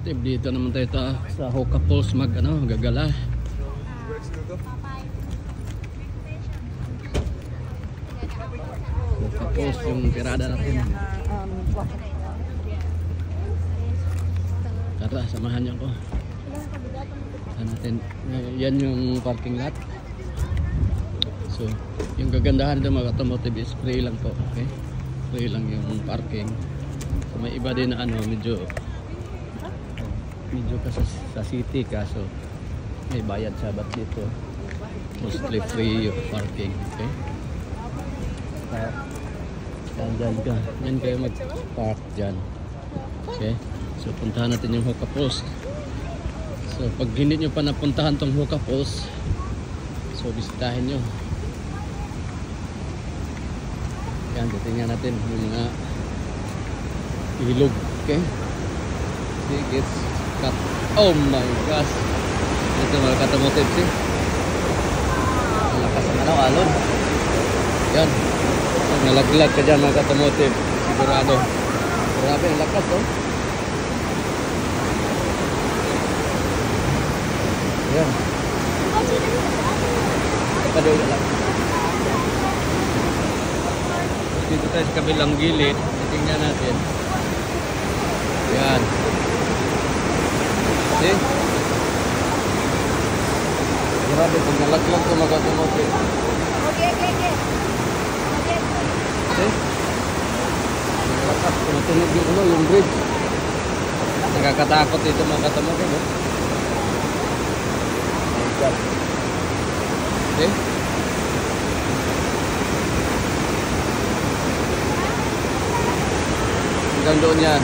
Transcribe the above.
Dito naman tayo sa Hoka Falls gagala. Hoka Falls yung tirada natin. Tara, samahan niyo ako. Natin. Yan yung parking lot. So, yung gagandahan dito mga automotive is free lang po. Okay? Free lang yung parking. So, may iba din na medyo ka sa city, kaso may bayad sabat dito. Mostly free yung parking. Okay? Dyan ka. Yan kayo mag-park dyan. Okay? So puntahan natin yung Hoka Falls. So pag hindi nyo pa napuntahan tong Hoka Falls, so bisitahin nyo. Yan, titingnan natin yung mga ilog. Okay? See, it's cut. Oh my gosh, ito mga katamotive, see? Ang lakas ng alon. Yan, pag nalaglag ka dyan mga katamotive, sigurado. Grabe ang lakas, oh. Yan. Padoy na lang. Dito tayo sa kabilang gilid, titingnan natin. Yan. See? Grabe, pag nalaglag ito mag-automotive. Okay. See? Nalakas, tumatunog yung bridge. Nakakatakot dito mag-automotive. See? Hanggang doon yan.